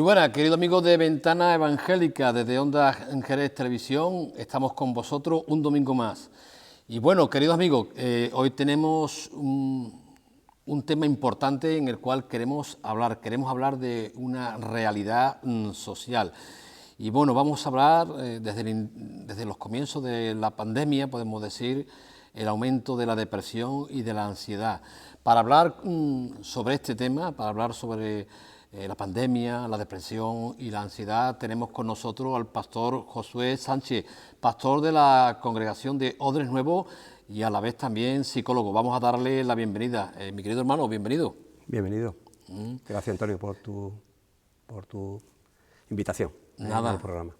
buenas, queridos amigos de Ventana Evangélica, desde Onda Jerez Televisión, estamos con vosotros un domingo más. Y bueno, queridos amigos, hoy tenemos un tema importante en el cual queremos hablar de una realidad social. Y bueno, vamos a hablar desde los comienzos de la pandemia, podemos decir, el aumento de la depresión y de la ansiedad. Para hablar sobre este tema, para hablar sobre la pandemia, la depresión y la ansiedad, tenemos con nosotros al pastor Josué Sánchez, pastor de la congregación de Odres Nuevo y a la vez también psicólogo. Vamos a darle la bienvenida. Mi querido hermano, bienvenido. Bienvenido. Gracias, Antonio, por tu invitación al programa.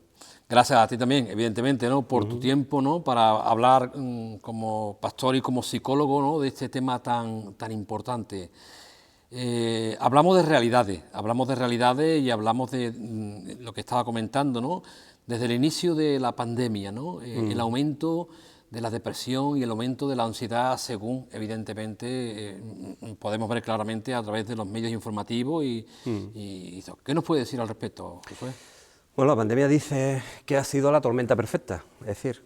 Gracias a ti también, evidentemente, ¿no? Por tu tiempo, ¿no? Para hablar como pastor y como psicólogo, ¿no? De este tema tan importante. Hablamos de realidades y hablamos de lo que estaba comentando, ¿no? Desde el inicio de la pandemia, ¿no? El aumento de la depresión y el aumento de la ansiedad, según evidentemente podemos ver claramente a través de los medios informativos y ¿qué nos puede decir al respecto, Josué? Bueno, la pandemia dice que ha sido la tormenta perfecta, es decir,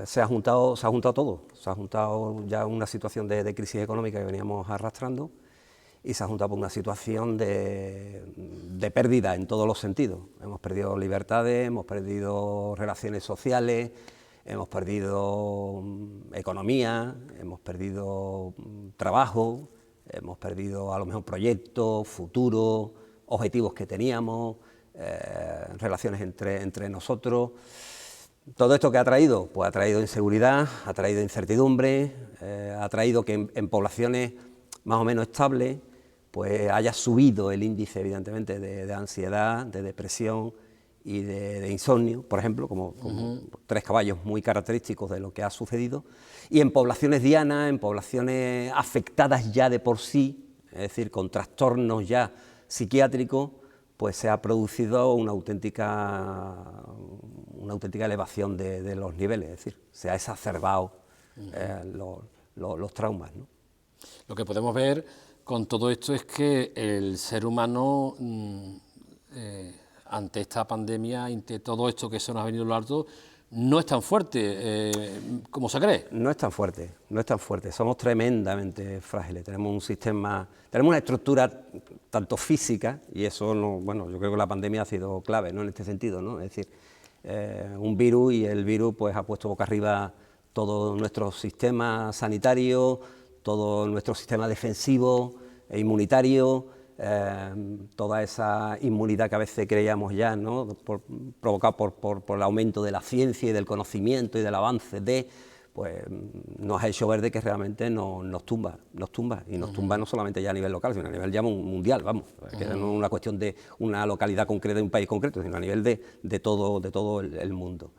se ha juntado todo, se ha juntado ya una situación de crisis económica que veníamos arrastrando y se ha juntado por una situación de pérdida en todos los sentidos. Hemos perdido libertades, hemos perdido relaciones sociales, hemos perdido economía, hemos perdido trabajo, hemos perdido a lo mejor proyectos, futuros, objetivos que teníamos, relaciones entre nosotros. Todo esto que ha traído, pues ha traído inseguridad, ha traído incertidumbre, ha traído que en poblaciones más o menos estables pues haya subido el índice evidentemente de ansiedad, de depresión y de insomnio, por ejemplo, como tres caballos muy característicos de lo que ha sucedido, y en poblaciones dianas, en poblaciones afectadas ya de por sí, es decir, con trastornos ya psiquiátricos, pues se ha producido una auténtica elevación de los niveles, es decir, se ha exacerbado los traumas, ¿no? Lo que podemos ver con todo esto es que el ser humano, ante esta pandemia, ante todo esto que se nos ha venido a lo alto, no es tan fuerte como se cree. No es tan fuerte, somos tremendamente frágiles, tenemos un sistema, tenemos una estructura tanto física, y eso, bueno, yo creo que la pandemia ha sido clave, ¿no? En este sentido, ¿no? Es decir, un virus, y el virus pues ha puesto boca arriba todo nuestro sistema sanitario, todo nuestro sistema defensivo e inmunitario, toda esa inmunidad que a veces creíamos ya, ¿no? Provocada por el aumento de la ciencia y del conocimiento y del avance pues nos ha hecho ver de que realmente nos tumba, y nos tumba no solamente ya a nivel local, sino a nivel ya mundial, vamos, que no es una cuestión de una localidad concreta, de un país concreto, sino a nivel de todo el mundo.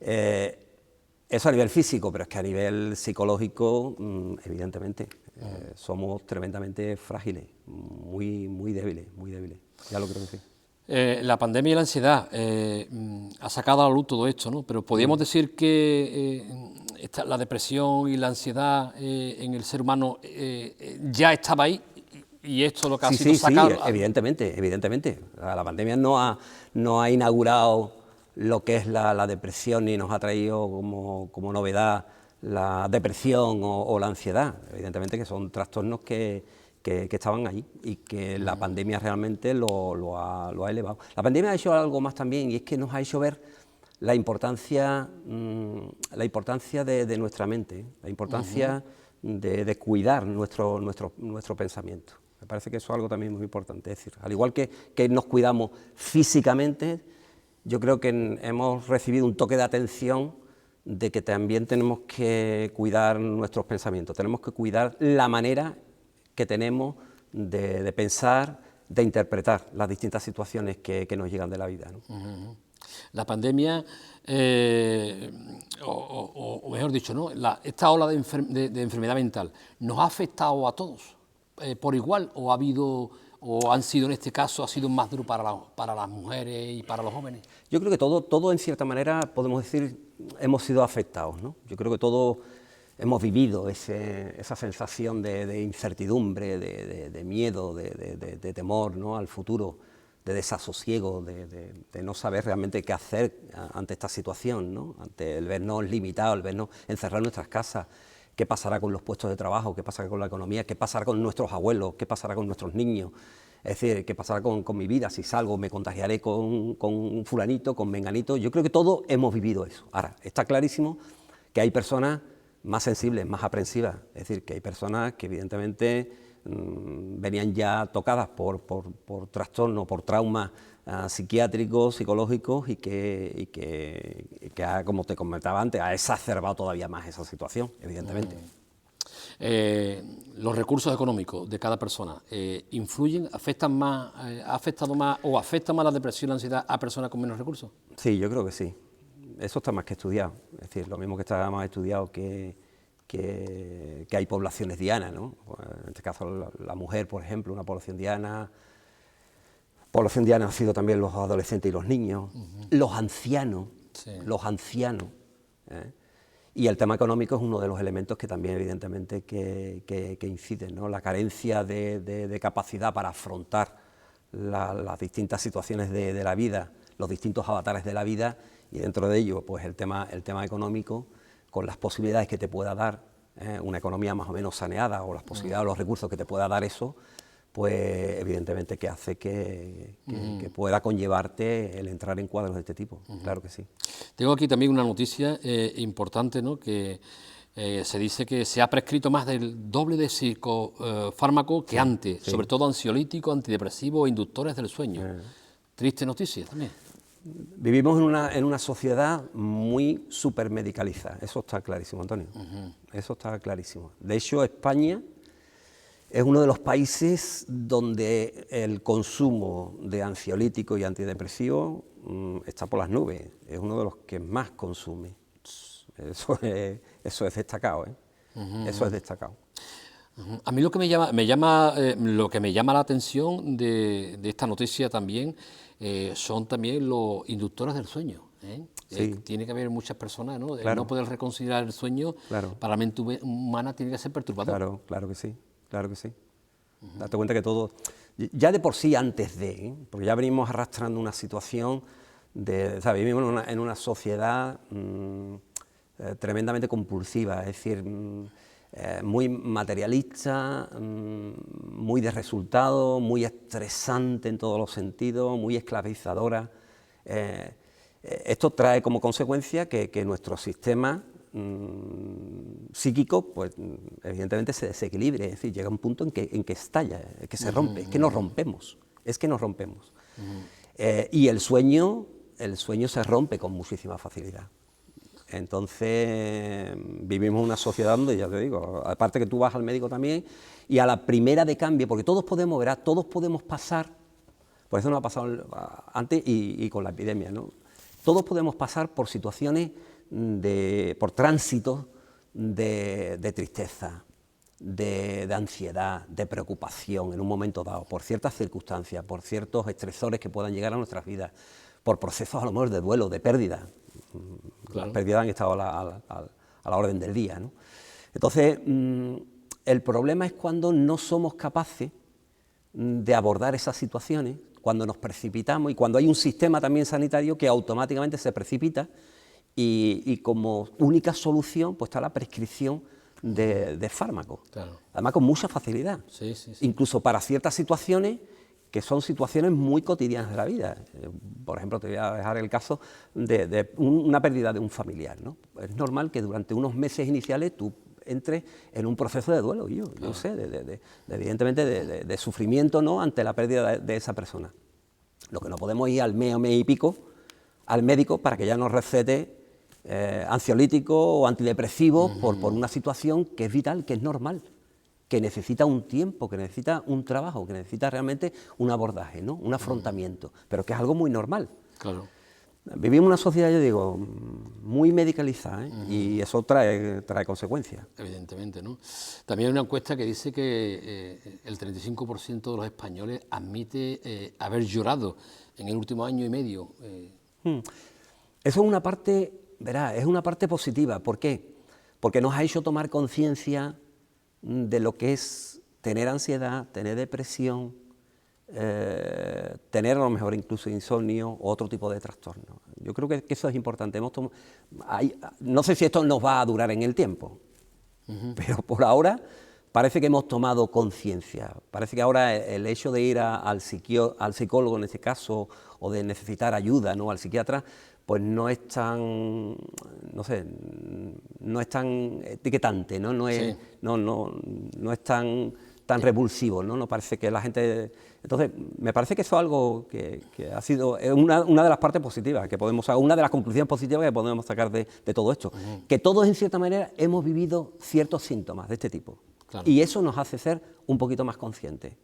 Eso a nivel físico, pero es que a nivel psicológico, evidentemente, somos tremendamente frágiles, muy débiles, ya lo creo que sí. La pandemia y la ansiedad ha sacado a la luz todo esto, ¿no? Pero podríamos decir que la depresión y la ansiedad en el ser humano ya estaba ahí, y esto lo que ha sido sacar... Sí, evidentemente. La pandemia no ha inaugurado lo que es la depresión ni nos ha traído como novedad la depresión o la ansiedad. Evidentemente que son trastornos que estaban ahí y que la pandemia realmente lo ha elevado. La pandemia ha hecho algo más también, y es que nos ha hecho ver la importancia de nuestra mente, la importancia de cuidar nuestro pensamiento. Me parece que eso es algo también muy importante. Es decir, al igual que nos cuidamos físicamente, yo creo que hemos recibido un toque de atención de que también tenemos que cuidar nuestros pensamientos, tenemos que cuidar la manera que tenemos de pensar, de interpretar las distintas situaciones que nos llegan de la vida, ¿no? La pandemia, o mejor dicho, ¿no? Esta ola de enfermedad mental, ¿nos ha afectado a todos por igual, o han sido, en este caso, ha sido más duro para las mujeres y para los jóvenes? Yo creo que todo en cierta manera, podemos decir, hemos sido afectados, ¿no? Yo creo que todos hemos vivido esa sensación de incertidumbre, de miedo, de temor, ¿no?, al futuro, de desasosiego, de no saber realmente qué hacer ante esta situación, ¿no?, ante el vernos limitados, el vernos encerrados en nuestras casas. ¿Qué pasará con los puestos de trabajo? ¿Qué pasará con la economía? ¿Qué pasará con nuestros abuelos? ¿Qué pasará con nuestros niños? Es decir, ¿qué pasará con mi vida? Si salgo, me contagiaré con fulanito, con menganito. Yo creo que todos hemos vivido eso. Ahora, está clarísimo que hay personas más sensibles, más aprensivas. Es decir, que hay personas que evidentemente venían ya tocadas por trastornos, por traumas psiquiátricos, psicológicos, y que como te comentaba antes, ha exacerbado todavía más esa situación, evidentemente. Los recursos económicos de cada persona influyen, afectan más, ha afectado más o afecta más la depresión y la ansiedad a personas con menos recursos. Sí, yo creo que sí. Eso está más que estudiado. Es decir, lo mismo que está más estudiado que hay poblaciones dianas, ¿no? En este caso la mujer, por ejemplo, una población diana. Población diana han sido también los adolescentes y los niños, los ancianos, ¿eh? Y el tema económico es uno de los elementos que también evidentemente que inciden, ¿no? La carencia de capacidad para afrontar las distintas situaciones de la vida, los distintos avatares de la vida, y dentro de ello pues el tema económico, con las posibilidades que te pueda dar una economía más o menos saneada, o las posibilidades o los recursos que te pueda dar eso, pues evidentemente que hace que pueda conllevarte el entrar en cuadros de este tipo, claro que sí. Tengo aquí también una noticia importante, ¿no?, que se dice que se ha prescrito más del doble de psicofármacos que antes, sobre todo ansiolíticos, antidepresivos e inductores del sueño. Triste noticia también. Vivimos en una sociedad muy supermedicalizada, eso está clarísimo, Antonio, eso está clarísimo. De hecho, España es uno de los países donde el consumo de ansiolíticos y antidepresivos está por las nubes, es uno de los que más consume. Eso es destacado, ¿eh? Eso es destacado. A mí lo que me llama la atención de esta noticia también son también los inductores del sueño, ¿eh? Sí. Tiene que haber muchas personas, ¿no? Claro. No poder reconsiderar el sueño, Claro. para la mente humana tiene que ser perturbador. Claro, claro que sí, claro que sí. Date cuenta que todo, ya de por sí antes porque ya venimos arrastrando una situación ¿sabes? Vivimos en una sociedad tremendamente compulsiva, es decir, muy materialista, muy de resultado, muy estresante en todos los sentidos, muy esclavizadora. Esto trae como consecuencia que nuestro sistema psíquico, pues evidentemente se desequilibre, es decir, llega un punto en que estalla, que se rompe, es que nos rompemos. Y el sueño se rompe con muchísima facilidad. Entonces vivimos una sociedad donde, ya te digo, aparte que tú vas al médico también, y a la primera de cambio, porque todos podemos pasar, por eso nos ha pasado antes y con la epidemia, ¿no? Todos podemos pasar por situaciones por tránsitos de tristeza, de ansiedad, de preocupación en un momento dado, por ciertas circunstancias, por ciertos estresores que puedan llegar a nuestras vidas, por procesos a lo mejor de duelo, de pérdida. Claro. Las pérdidas han estado a la orden del día, ¿no? Entonces, el problema es cuando no somos capaces de abordar esas situaciones, cuando nos precipitamos y cuando hay un sistema también sanitario que automáticamente se precipita y como única solución pues está la prescripción de fármacos, claro. Además con mucha facilidad, sí. Incluso para ciertas situaciones que son situaciones muy cotidianas de la vida. Por ejemplo, te voy a dejar el caso de una pérdida de un familiar, ¿no? Es normal que durante unos meses iniciales tú entres en un proceso de duelo, yo sé, evidentemente de sufrimiento, ¿no?, ante la pérdida de esa persona. Lo que no podemos ir al mes o mes y pico al médico para que ya nos recete ansiolíticos o antidepresivos por una situación que es vital, que es normal, que necesita un tiempo, que necesita un trabajo, que necesita realmente un abordaje, ¿no?, un afrontamiento, pero que es algo muy normal. Claro. Vivimos en una sociedad, yo digo, muy medicalizada, ¿eh? Y eso trae consecuencias. Evidentemente, ¿no? También hay una encuesta que dice que el 35% de los españoles admite haber llorado en el último año y medio. Eso es una parte, verá, es una parte positiva. ¿Por qué? porque nos ha hecho tomar conciencia de lo que es tener ansiedad, tener depresión, tener a lo mejor incluso insomnio o otro tipo de trastorno. Yo creo que eso es importante. No sé si esto nos va a durar en el tiempo, pero por ahora parece que hemos tomado conciencia. Parece que ahora el hecho de ir al psicólogo en este caso, o de necesitar ayuda, ¿no?, al psiquiatra, pues no es tan, no sé, no es tan etiquetante, ¿no? No es, Sí. no es tan revulsivo, ¿no? No parece que la gente... Entonces, me parece que eso es algo que ha sido una de las partes positivas que podemos sacar, una de las conclusiones positivas que podemos sacar de todo esto, que todos en cierta manera hemos vivido ciertos síntomas de este tipo, Claro. y eso nos hace ser un poquito más conscientes,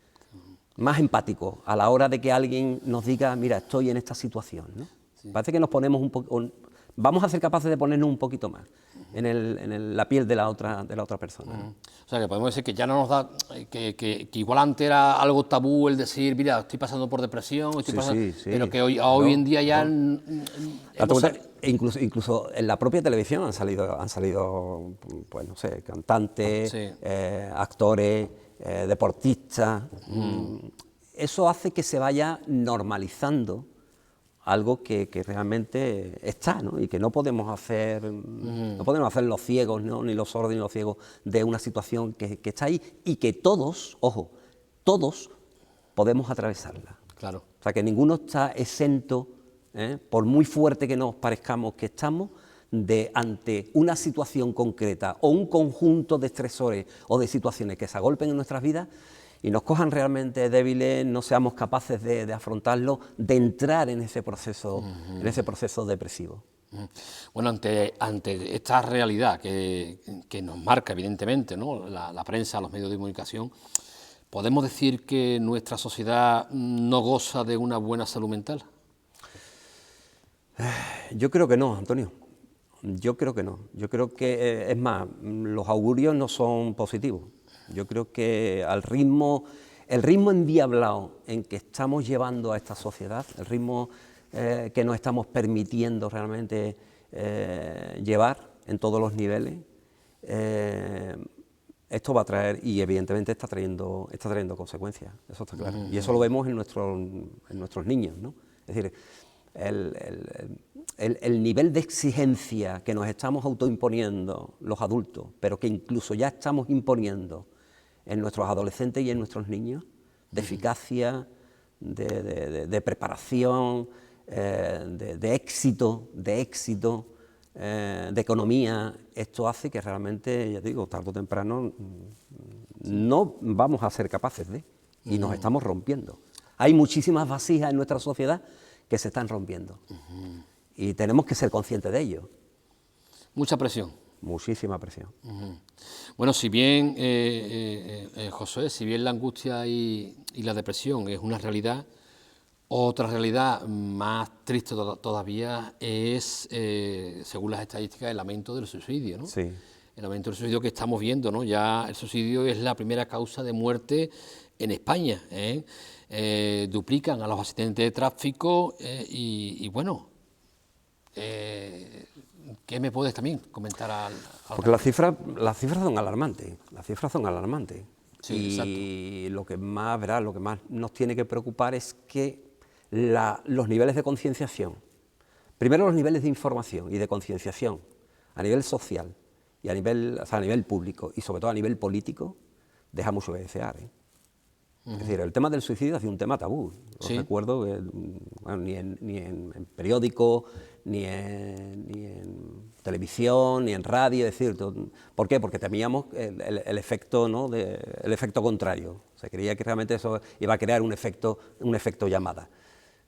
más empáticos a la hora de que alguien nos diga, mira, estoy en esta situación, ¿no? Parece que nos ponemos un poco, vamos a ser capaces de ponernos un poquito más en la piel de la otra persona, ¿no? O sea, que podemos decir que ya no nos da, que igual antes era algo tabú el decir, mira, estoy pasando por depresión, estoy pasando, sí, pero que hoy claro, en día ya incluso en la propia televisión han salido pues no sé, cantantes, Sí. actores, deportistas. Eso hace que se vaya normalizando algo que realmente está, ¿no? Y que no podemos hacer, no podemos hacer los ciegos, ¿no?, ni los sordos ni los ciegos de una situación que está ahí y que todos, ojo, todos podemos atravesarla. Claro. O sea, que ninguno está exento, por muy fuerte que nos parezcamos que estamos, de ante una situación concreta o un conjunto de estresores o de situaciones que se agolpen en nuestras vidas y nos cojan realmente débiles, no seamos capaces de afrontarlo, de entrar en ese proceso, depresivo. Bueno, ante esta realidad que nos marca, evidentemente, ¿no?, la prensa, los medios de comunicación, ¿podemos decir que nuestra sociedad no goza de una buena salud mental? Yo creo que no, Antonio. Yo creo que no. Yo creo que, es más, los augurios no son positivos. Yo creo que el ritmo endiablado en que estamos llevando a esta sociedad, el ritmo que nos estamos permitiendo realmente llevar en todos los niveles, esto va a traer, y evidentemente está trayendo consecuencias, eso está claro. Y eso lo vemos en nuestros niños, ¿no? Es decir, el nivel de exigencia que nos estamos autoimponiendo los adultos, pero que incluso ya estamos imponiendo en nuestros adolescentes y en nuestros niños, de eficacia, de preparación, de éxito, de economía, esto hace que realmente, ya digo, tarde o temprano no vamos a ser capaces de, y nos estamos rompiendo. Hay muchísimas vasijas en nuestra sociedad que se están rompiendo, y tenemos que ser conscientes de ello. Mucha presión. Muchísima presión. Bueno, si bien, José, si bien la angustia y la depresión es una realidad, otra realidad más triste todavía es, según las estadísticas, el aumento del suicidio, ¿no? Sí. El aumento del suicidio que estamos viendo, ¿no? Ya el suicidio es la primera causa de muerte en España, ¿eh? Duplican a los accidentes de tráfico y bueno, ¿qué me puedes también comentar Porque las cifras son alarmantes, Sí, y exacto. Lo que más nos tiene que preocupar es que los niveles de concienciación, primero los niveles de información y de concienciación a nivel social y a nivel público y sobre todo a nivel político, deja mucho que desear, ¿eh? Es decir, el tema del suicidio ha sido un tema tabú. Sí. Recuerdo que bueno, ni en periódicos, ni en televisión, ni en radio, es decir, ¿por qué? Porque temíamos el efecto, ¿no?, el efecto contrario. Se creía que realmente eso iba a crear un efecto llamada.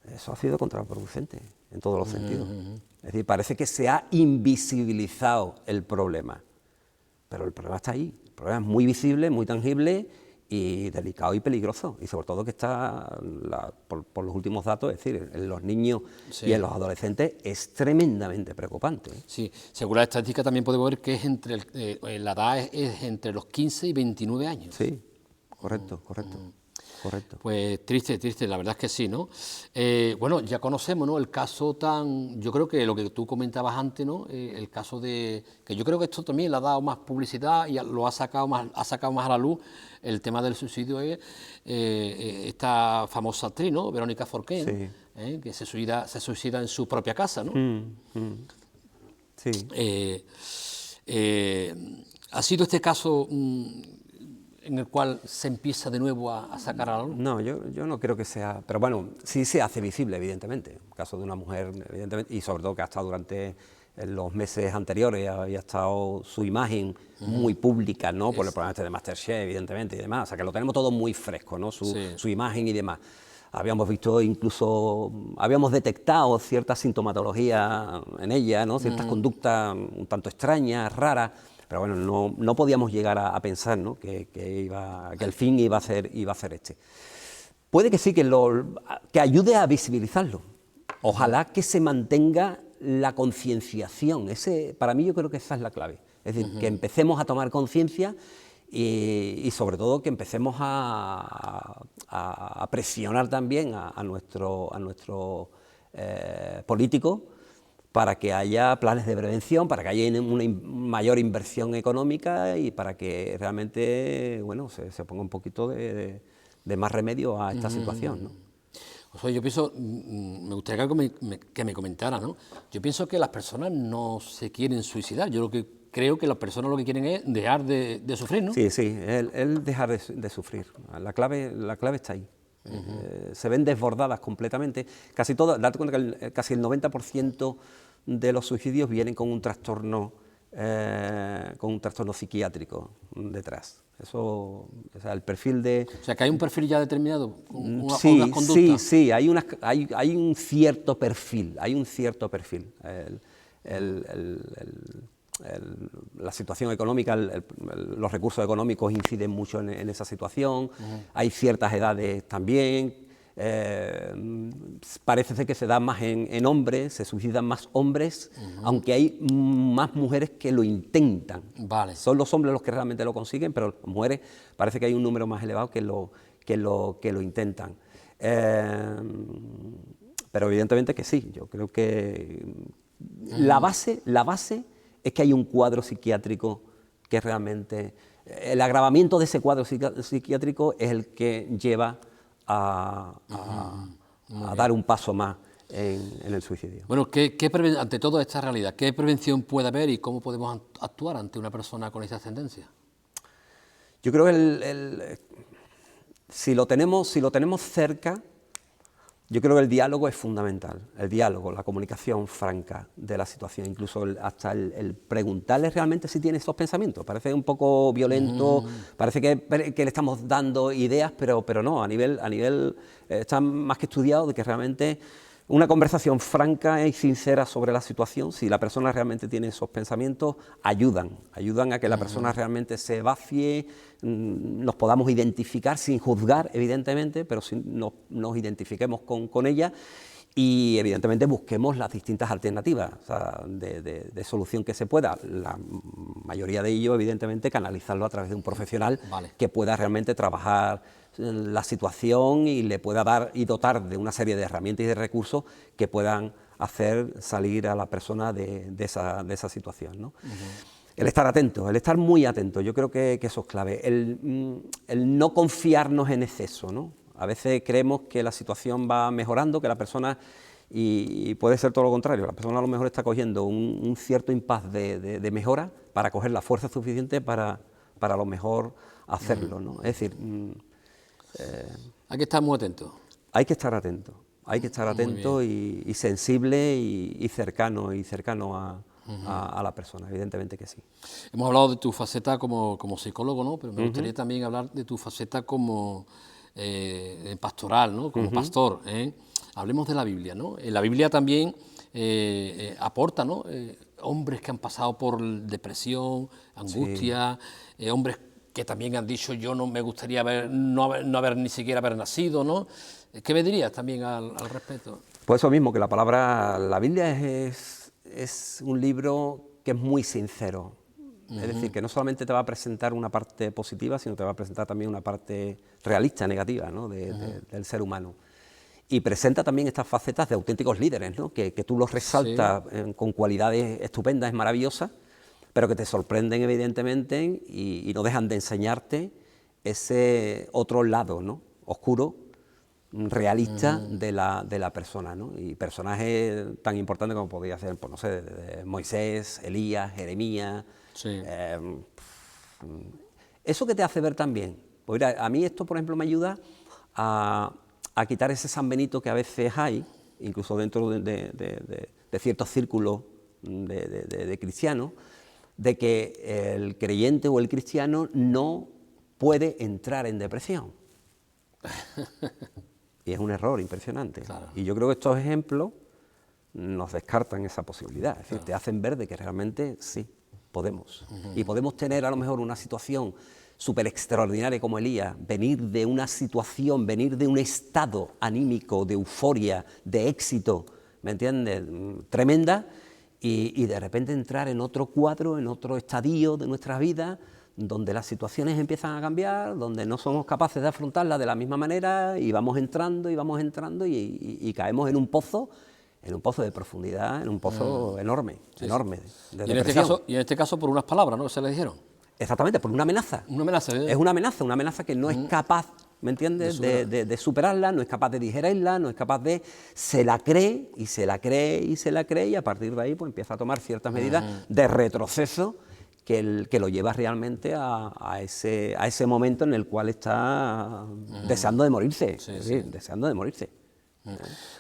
Eso ha sido contraproducente en todos los sentidos. Es decir, parece que se ha invisibilizado el problema, pero el problema está ahí. El problema es muy visible, muy tangible y delicado y peligroso, y sobre todo que está, por los últimos datos, es decir, en los niños y en los adolescentes es tremendamente preocupante. Sí, según la estadística también podemos ver que es la edad es entre los 15 y 29 años. Sí, correcto. correcto. Pues triste, triste, la verdad es que sí, ¿no? Bueno, ya conocemos, ¿no? El caso yo creo que lo que tú comentabas antes, ¿no? El caso que yo creo que esto también le ha dado más publicidad y lo ha sacado más a la luz, el tema del suicidio es esta famosa actriz, ¿no? Verónica Forqué, ¿no? Sí. Que se suicida en su propia casa, ¿no? Sí. ¿Ha sido este caso en el cual se empieza de nuevo a sacar a la luz? No, yo no creo que sea, pero bueno, sí se hace visible, evidentemente, el caso de una mujer, evidentemente, y sobre todo que ha estado durante los meses anteriores, había estado su imagen muy pública, ¿no? Por el programa este de MasterChef, evidentemente, y demás, o sea que lo tenemos todo muy fresco, ¿no? Su imagen y demás. Habíamos visto incluso, habíamos detectado cierta sintomatología en ella, ¿no? Ciertas conductas un tanto extrañas, raras, pero bueno, no podíamos llegar a pensar, ¿no? que el fin iba a ser este. Puede que sí, que ayude a visibilizarlo. Ojalá que se mantenga la concienciación. Para mí yo creo que esa es la clave. Es decir, que empecemos a tomar conciencia y sobre todo que empecemos a presionar también a nuestro políticos para que haya planes de prevención, para que haya una mayor inversión económica y para que realmente, bueno, se ponga un poquito de más remedio a esta situación, ¿no? O sea, yo pienso, me gustaría que me comentara, ¿no? Yo pienso que las personas no se quieren suicidar, yo creo que las personas lo que quieren es dejar de sufrir, ¿no? Sí, el dejar de sufrir, la clave está ahí. Se ven desbordadas completamente, casi todas, date cuenta que casi el 90% de los suicidios vienen con un trastorno psiquiátrico detrás. Eso, o sea, el perfil de... O sea, que hay un perfil ya determinado, unas conductas. Sí, hay un cierto perfil, la situación económica, los recursos económicos inciden mucho en esa situación, hay ciertas edades también, parece ser que se da más en hombres, se suicidan más hombres, aunque hay más mujeres que lo intentan. Vale. Son los hombres los que realmente lo consiguen, pero las mujeres parece que hay un número más elevado que lo intentan. Pero evidentemente que sí, yo creo que la base es que hay un cuadro psiquiátrico que realmente... El agravamiento de ese cuadro psiquiátrico es el que lleva a dar un paso más en el suicidio. Bueno, ante toda esta realidad, ¿qué prevención puede haber y cómo podemos actuar ante una persona con esa tendencia? Yo creo que si lo tenemos cerca, yo creo que el diálogo es fundamental, el diálogo, la comunicación franca de la situación, incluso hasta el preguntarle realmente si tiene esos pensamientos. Parece un poco violento, parece que le estamos dando ideas, pero no, a nivel está más que estudiado de que realmente una conversación franca y sincera sobre la situación, si la persona realmente tiene esos pensamientos, ayudan a que la persona realmente se vacíe, nos podamos identificar sin juzgar, evidentemente, pero nos identifiquemos con ella y evidentemente busquemos las distintas alternativas, o sea, de solución que se pueda. La mayoría de ello, evidentemente, canalizarlo a través de un profesional que pueda realmente trabajar la situación y le pueda dar y dotar de una serie de herramientas y de recursos que puedan hacer salir a la persona de esa situación, ¿no? El estar atento, el estar muy atento, yo creo que eso es clave. El no confiarnos en exceso, ¿no? A veces creemos que la situación va mejorando, que la persona, y puede ser todo lo contrario, la persona a lo mejor está cogiendo un cierto impas de mejora para coger la fuerza suficiente para a lo mejor hacerlo, ¿no? Es decir... hay que estar muy atento. Hay que estar atento y sensible y cercano a la persona, evidentemente que sí. Hemos hablado de tu faceta como psicólogo, ¿no? Pero me gustaría también hablar de tu faceta como pastoral, ¿no? Como pastor, ¿eh? Hablemos de la Biblia, ¿no? La Biblia también aporta, ¿no? Hombres que han pasado por depresión, angustia, hombres que también han dicho yo no me gustaría no haber ni siquiera haber nacido, ¿no? ¿Qué me dirías también al respecto? Pues eso mismo, que la Biblia es un libro que es muy sincero, Es decir, que no solamente te va a presentar una parte positiva, sino te va a presentar también una parte realista, negativa, ¿no? Del ser humano. Y presenta también estas facetas de auténticos líderes, ¿no? Que tú los resaltas con cualidades estupendas, maravillosas, pero que te sorprenden evidentemente y no dejan de enseñarte ese otro lado, ¿no? Oscuro, realista de la persona, ¿no? Y personajes tan importantes como podría ser, pues no sé, de Moisés, Elías, Jeremías. Sí. Eso que te hace ver también. Pues mira, a mí esto, por ejemplo, me ayuda a quitar ese San Benito que a veces hay, incluso dentro de ciertos círculos de cristianos, de que el creyente o el cristiano no puede entrar en depresión. Y es un error impresionante. Claro. Y yo creo que estos ejemplos nos descartan esa posibilidad. Es decir, te hacen ver de que realmente sí, podemos. Y podemos tener a lo mejor una situación súper extraordinaria como Elías, venir de una situación, venir de un estado anímico, de euforia, de éxito, ¿me entiendes?, tremenda, y de repente entrar en otro cuadro, en otro estadio de nuestras vidas, donde las situaciones empiezan a cambiar, donde no somos capaces de afrontarlas de la misma manera, y vamos entrando y caemos en un pozo de profundidad, en un pozo enorme, enorme, de depresión. Y en este caso por unas palabras, ¿no?, que se le dijeron. Exactamente, por una amenaza. Una amenaza. Es una amenaza que no es capaz, ¿me entiendes?, de superarla, no es capaz de digerirla, no es capaz de... Se la cree, y se la cree, y se la cree, y a partir de ahí pues empieza a tomar ciertas medidas de retroceso que lo lleva realmente a ese momento en el cual está deseando de morirse, deseando de morirse.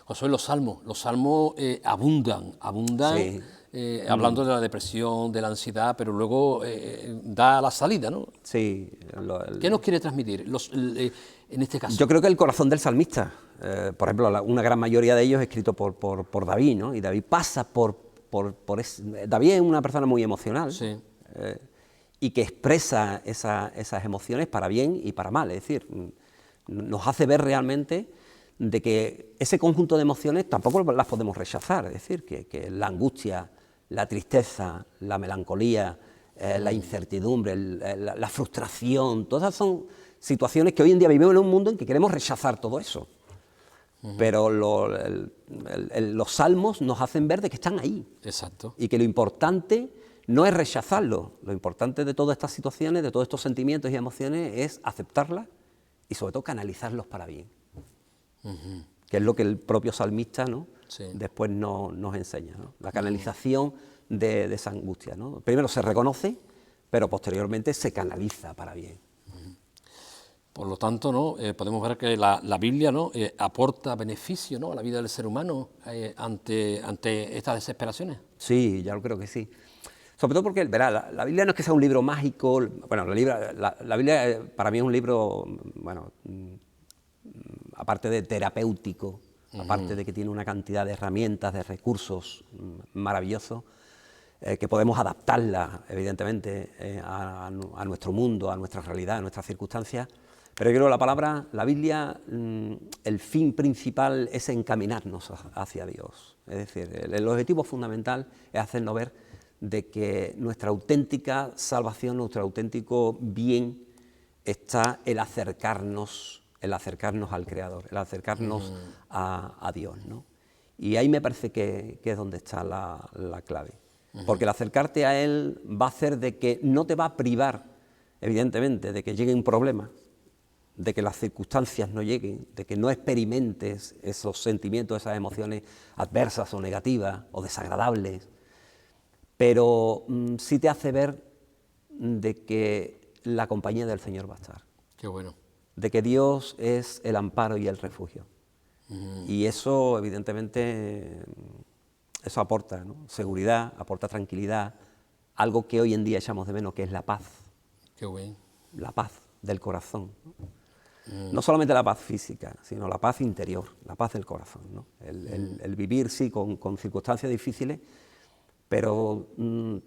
José, los salmos abundan, Sí. hablando de la depresión, de la ansiedad, pero luego da la salida, ¿no? Sí. ¿Qué nos quiere transmitir en este caso? Yo creo que el corazón del salmista, por ejemplo, una gran mayoría de ellos escrito por David, ¿no? Y David pasa David es una persona muy emocional. Sí. Y que expresa esas emociones para bien y para mal, es decir, nos hace ver realmente de que ese conjunto de emociones tampoco las podemos rechazar, es decir, que la angustia, la tristeza, la melancolía, la incertidumbre, la frustración, todas son situaciones que hoy en día vivimos en un mundo en que queremos rechazar todo eso. Pero los salmos nos hacen ver de que están ahí. Exacto. Y que lo importante no es rechazarlo, lo importante de todas estas situaciones, de todos estos sentimientos y emociones, es aceptarlas y sobre todo canalizarlos para bien. Que es lo que el propio salmista, ¿no?, después nos enseña, ¿no? La canalización de esa angustia, ¿no? Primero se reconoce, pero posteriormente se canaliza para bien. Por lo tanto, ¿no?, podemos ver que la Biblia, ¿no?, aporta beneficio, ¿no?, a la vida del ser humano ante estas desesperaciones. Sí, ya lo creo que sí. Sobre todo porque, verá, la Biblia no es que sea un libro mágico. Bueno, la Biblia para mí es un libro, bueno, aparte de terapéutico, aparte de que tiene una cantidad de herramientas, de recursos maravillosos, que podemos adaptarla, evidentemente, a nuestro mundo, a nuestra realidad, a nuestras circunstancias. Pero yo creo que la Biblia, el fin principal es encaminarnos hacia Dios. Es decir, el objetivo fundamental es hacernos ver de que nuestra auténtica salvación, nuestro auténtico bien está el acercarnos al Creador, el acercarnos a Dios, ¿no? Y ahí me parece que es donde está la clave. Porque el acercarte a Él va a hacer de que no te va a privar, evidentemente, de que llegue un problema, de que las circunstancias no lleguen, de que no experimentes esos sentimientos, esas emociones adversas o negativas o desagradables, pero sí te hace ver de que la compañía del Señor va a estar. Qué bueno. De que Dios es el amparo y el refugio. Y eso, evidentemente, eso aporta, ¿no?, seguridad, aporta tranquilidad, algo que hoy en día echamos de menos, que es la paz. Qué bueno. La paz del corazón, ¿no? No solamente la paz física, sino la paz interior, la paz del corazón, ¿no? El vivir, sí, con circunstancias difíciles, pero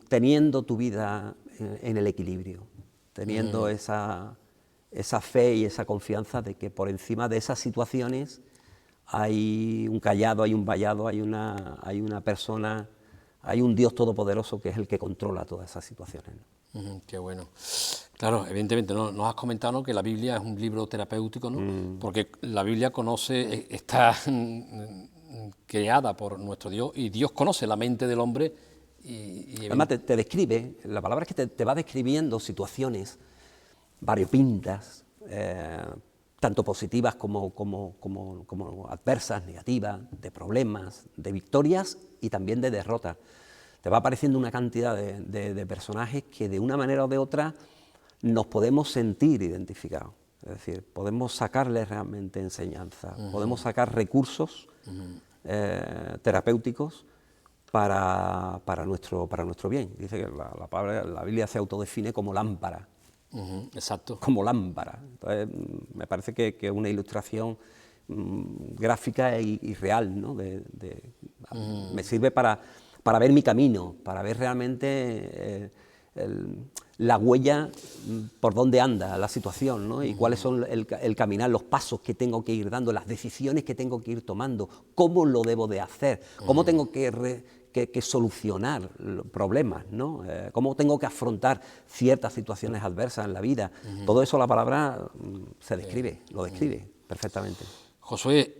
teniendo tu vida en el equilibrio, teniendo esa fe y esa confianza de que por encima de esas situaciones hay un callado, hay un vallado, hay una persona, hay un Dios todopoderoso que es el que controla todas esas situaciones, ¿no? Qué bueno. Claro, evidentemente, ¿no? Nos has comentado, ¿no?, que la Biblia es un libro terapéutico, ¿no? Porque la Biblia está creada por nuestro Dios, y Dios conoce la mente del hombre. Además te describe, la palabra es que te va describiendo situaciones variopintas, tanto positivas como adversas, negativas, de problemas, de victorias y también de derrotas. Te va apareciendo una cantidad de personajes que de una manera o de otra nos podemos sentir identificados. Es decir, podemos sacarles realmente enseñanza, podemos sacar recursos terapéuticos para nuestro bien. Dice que la Biblia se autodefine como lámpara. Exacto. Como lámpara. Entonces, me parece que es una ilustración gráfica y real, ¿no? Me sirve para ver mi camino, para ver realmente la huella por dónde anda la situación, ¿no? Y cuáles son el caminar, los pasos que tengo que ir dando, las decisiones que tengo que ir tomando, cómo lo debo de hacer, cómo tengo que solucionar problemas, ¿no? Cómo tengo que afrontar ciertas situaciones adversas en la vida. Todo eso la palabra se describe, lo describe perfectamente. Josué,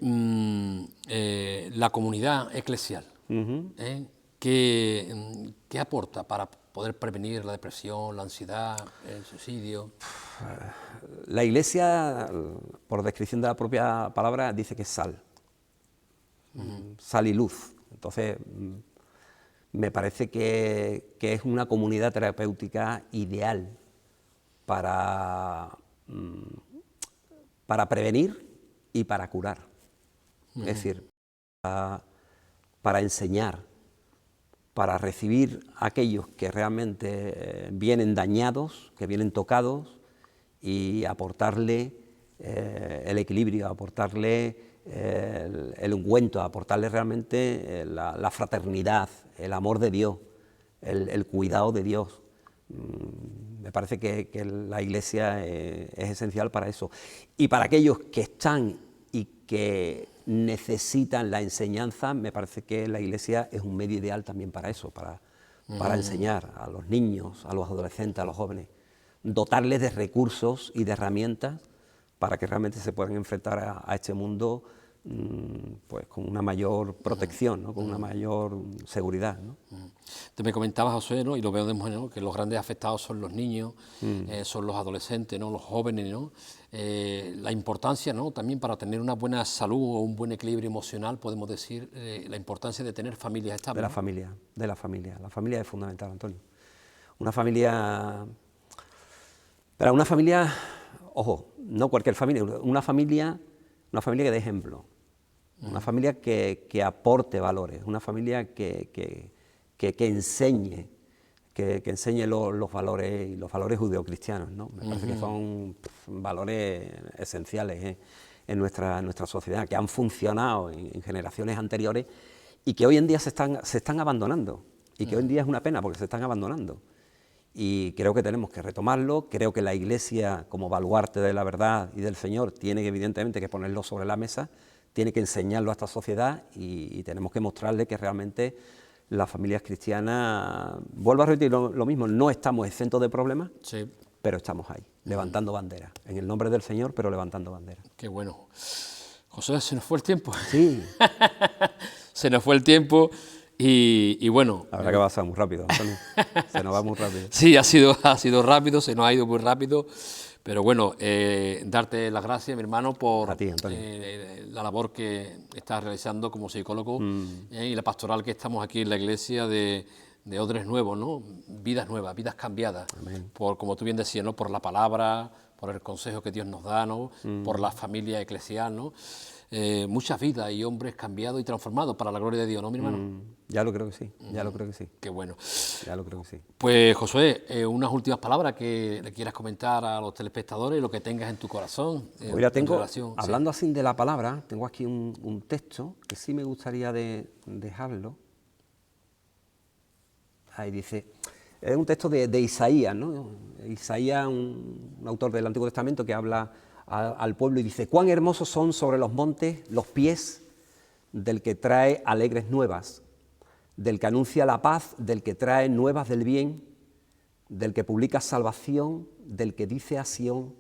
la comunidad eclesial, ¿qué aporta para poder prevenir la depresión, la ansiedad, el suicidio? La Iglesia, por descripción de la propia palabra, dice que es sal, sal y luz. Entonces, me parece que es una comunidad terapéutica ideal para prevenir y para curar. Es decir, para enseñar, para recibir a aquellos que realmente vienen dañados, que vienen tocados, y aportarle el equilibrio, aportarle el ungüento, aportarle realmente la fraternidad, el amor de Dios, el cuidado de Dios. Me parece que la Iglesia es esencial para eso. Y para aquellos que están y que necesitan la enseñanza, me parece que la Iglesia es un medio ideal también para eso, para enseñar a los niños, a los adolescentes, a los jóvenes, dotarles de recursos y de herramientas para que realmente se puedan enfrentar a este mundo pues con una mayor protección, ¿no? Con una mayor seguridad, ¿no? Te me comentabas, José, ¿no?, y lo veo de mujer, ¿no?, que los grandes afectados son los niños, son los adolescentes, ¿no?, los jóvenes, ¿no? La importancia, ¿no?, también para tener una buena salud o un buen equilibrio emocional, podemos decir, la importancia de tener familias estables. De la familia. La familia es fundamental, Antonio. Una familia... Pero una familia, ojo, no cualquier familia, una familia que dé ejemplo, una familia que aporte valores, una familia que enseñe, que enseñe los valores y los valores judeocristianos, ¿no? Me parece que son valores esenciales en nuestra sociedad, que han funcionado en generaciones anteriores y que hoy en día se están abandonando, y que hoy en día es una pena porque se están abandonando. Y creo que tenemos que retomarlo. Creo que la Iglesia, como baluarte de la verdad y del Señor, tiene que, evidentemente, que ponerlo sobre la mesa, tiene que enseñarlo a esta sociedad, y tenemos que mostrarle que realmente las familias cristianas, vuelvo a repetir lo mismo, no estamos exentos de problemas, Sí. pero estamos ahí, levantando banderas, en el nombre del Señor, pero levantando banderas. Qué bueno. José, se nos fue el tiempo. Sí. Se nos fue el tiempo. Y bueno... La verdad que va a ser muy rápido, Antonio. Se nos va muy rápido. Sí, ha sido rápido, se nos ha ido muy rápido, pero bueno, darte las gracias, mi hermano, por A ti, Antonio. La labor que estás realizando como psicólogo y la pastoral que estamos aquí en la iglesia de Odres Nuevos, ¿no? Vidas nuevas, vidas cambiadas, por, como tú bien decías, ¿no?, por la palabra, por el consejo que Dios nos da, ¿no?, por la familia eclesial, ¿no? Muchas vidas y hombres cambiados y transformados para la gloria de Dios, ¿no, mi hermano? Ya lo creo que sí, ya lo creo que sí. Qué bueno. Ya lo creo que sí. Pues, Josué, unas últimas palabras que le quieras comentar a los telespectadores, lo que tengas en tu corazón. Pues mira, tengo, relación, hablando así de la palabra, tengo aquí un texto que sí me gustaría dejarlo. Ahí dice, es un texto de Isaías, ¿no? Isaías, un autor del Antiguo Testamento que habla al pueblo y dice: cuán hermosos son sobre los montes los pies del que trae alegres nuevas, del que anuncia la paz, del que trae nuevas del bien, del que publica salvación, del que dice a Sión,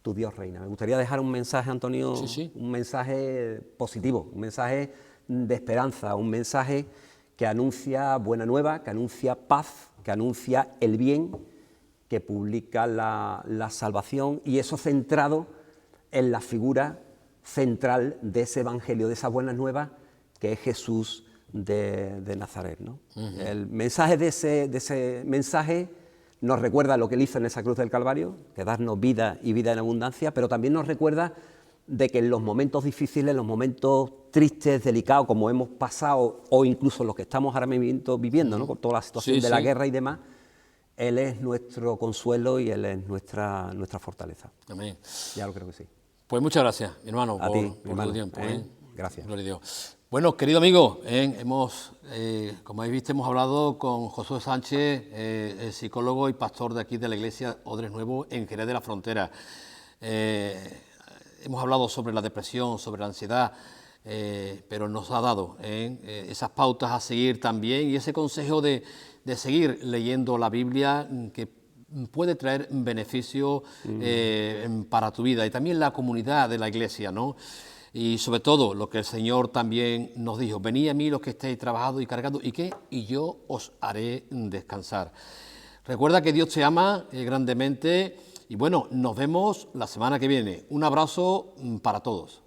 tu Dios reina. Me gustaría dejar un mensaje, Antonio, Sí, sí. un mensaje positivo, un mensaje de esperanza, un mensaje que anuncia buena nueva, que anuncia paz, que anuncia el bien, que publica la salvación, y eso centrado en la figura central de ese evangelio, de esas buenas nuevas, que es Jesús de Nazaret, ¿no? El mensaje de ese mensaje nos recuerda lo que él hizo en esa cruz del Calvario, que darnos vida y vida en abundancia, pero también nos recuerda de que en los momentos difíciles, en los momentos tristes, delicados, como hemos pasado, o incluso los que estamos ahora mismo viviendo, ¿no? Con toda la situación de la guerra y demás, Él es nuestro consuelo y Él es nuestra fortaleza. Amén. Ya lo creo que sí. Pues muchas gracias, mi hermano, A ti, mi por hermano, tu tiempo. Gracias. Gloria a Dios. Bueno, querido amigo, como habéis visto, hemos hablado con Josué Sánchez, el psicólogo y pastor de aquí de la iglesia Odres Nuevo en Jerez de la Frontera. Hemos hablado sobre la depresión, sobre la ansiedad, pero nos ha dado esas pautas a seguir también y ese consejo de seguir leyendo la Biblia, que puede traer beneficio para tu vida y también la comunidad de la iglesia, ¿no? Y sobre todo lo que el Señor también nos dijo: venid a mí los que estéis trabajados y cargados, ¿y qué? Y yo os haré descansar. Recuerda que Dios te ama grandemente y bueno, nos vemos la semana que viene. Un abrazo para todos.